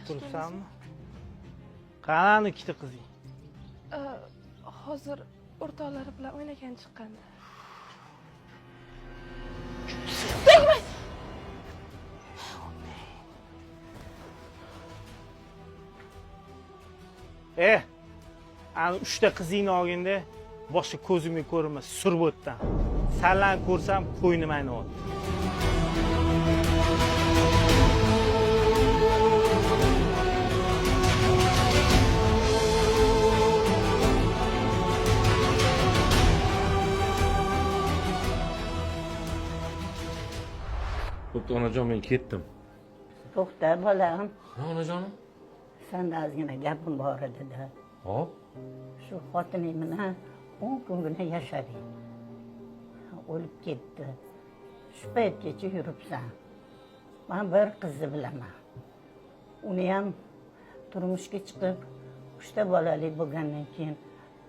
O'tiribsanmi? Qani ikkita qizing? Hozir o'rtoqlari bilan o'ynagan chiqqandi. Tegmang! Ana 3 ta qizingni olganda boshqa ko'zimga ko'rinmas, surbotdan. Sanlarni ko'rsam qo'ynim ayniyapti. Bo'pti onajon, men ketdim. To'xta bolam. Ha onajonim? Senda ozgina gapim bor edi-da. Hop. Shu xotining bilan 10 kungina yashading. O'lib ketdi. Shu paytgacha yuribsan. Men bir qizni bilaman. Uni ham turmushga chiqib, 3 ta bolali bo'lgandan keyin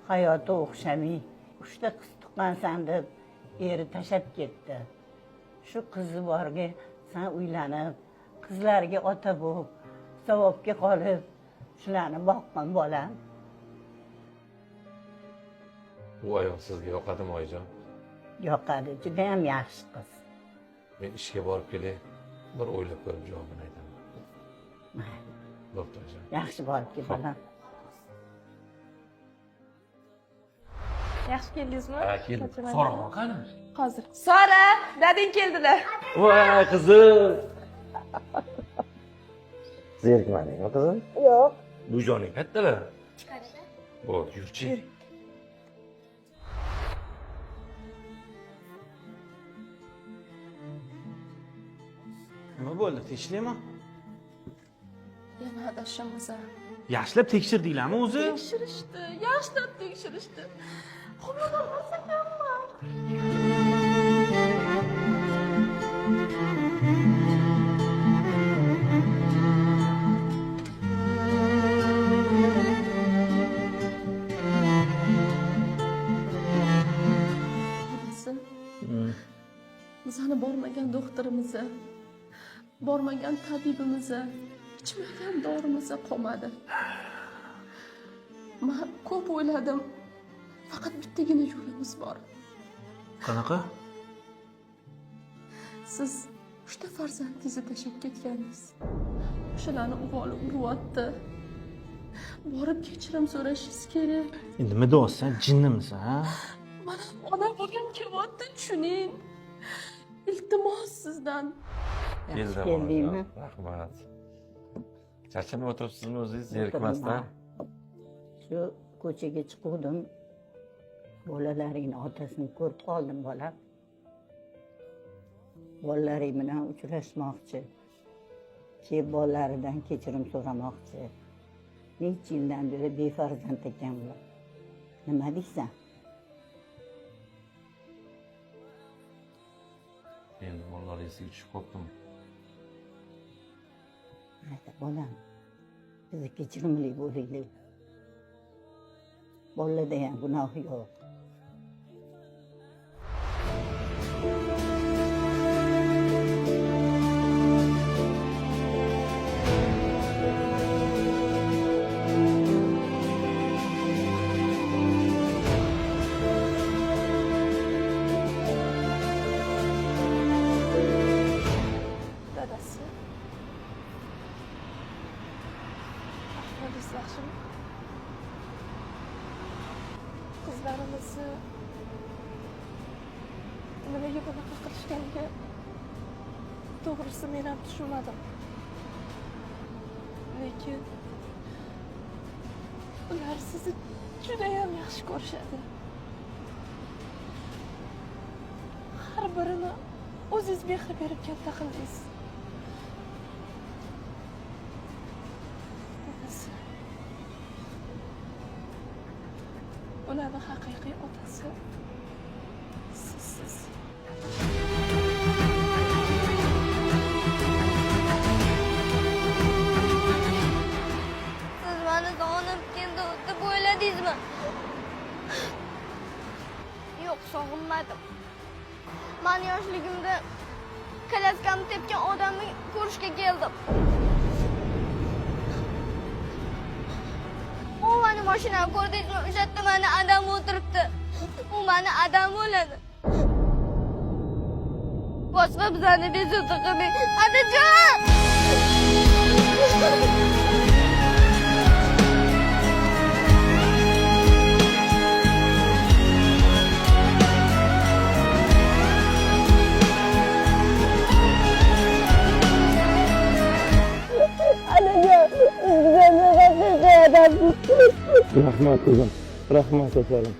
hayoti o'xshamay, 3 ta qiz tuqqansan deb eri tashab ketdi. Shu qizi borga sen uylanib, qizlarga ota bo'lib, savobga qolib, shularni boqqan bolam. Bu ayol sizga yoqadimi oyijon? Yoqadi, juda ham yaxshi qiz. Men ishga borib kelay, bir o'ylab ko'rib javobini aytaman. Bo'pti oyijon. Yaxshi borib kel bolam. Yaxshi keldingizmi? Ha, keldim. So'rama qani? Hozir. Sora, dading keldilar. Voy qizim. Zerikmadingmi qizim? Yo'q. Bu joning kattalar. Bo'l, yurchi. Nima bo'ldi? Tekshiraymi? Yana adashamiz. Yaxshilab tekshirdinglarmi o'zi? Tekshirishdi, yaxshilab tekshirishdi. Homilador bo'lsa-kammi? Bizani bormagan doktorimiz, bormagan tabibimiz, ichmagan dorimiz qolmadi. Men ko'p o'yladim. Faqat bittagina yo'limiz bor. Qanaqa? Siz 3 ta farzandingizni tashlab ketgandingiz. O'shalarni uvoli uryapti. Borib kechirim so'rashingiz kerak. Endi nima deyapsan? Jinnimisan, ha? Mana ona bo'lgim kelyapti, tushuning. Iltimos sizdan. Keldingmi? Rahmat. Charchamay o'tiribsizmi o'zingiz zerikmasdan? Shu ko'chaga chiqdim. Bolalaringni otasini ko'rib qoldim bolam. Bolalaring bilan uchrashmoqchi. Kelib bolalaridan kechirim so'ramoqchi. Necha yildan beri befarzand ekanlar. Nima deysan? Endi bolalaringizga tushib qoldim. Mayli bolam. Bizni kechirimli bo'linglar. Bolalarda ham gunoh yo'q. Dadasi. Ahvolingiz yaxshimi? Qizlarimizni nimaga bunaqa qilishganiga to'g'risi men ham tushunmadim. Lekin ular sizni juda ham yaxshi ko'rishadi. Har birini o'zingiz mehr berib katta qildingiz. Dadasi. Ularni haqiqiy otasi sizsiz. Siz meni sog'inib keldi deb o'yladingizmi? Yo'q, sog'inmadim. Men yoshligimda kalaskamni tepgan odamni ko'rishga keldim. mashinani ko'rdingizmi? O'sha yerda mani adam o'tiribdi. U mani adam bo'ladi. Boshqa bizani bezovta qilmang. Adajon! Rahmat qizim, rahmat asalim.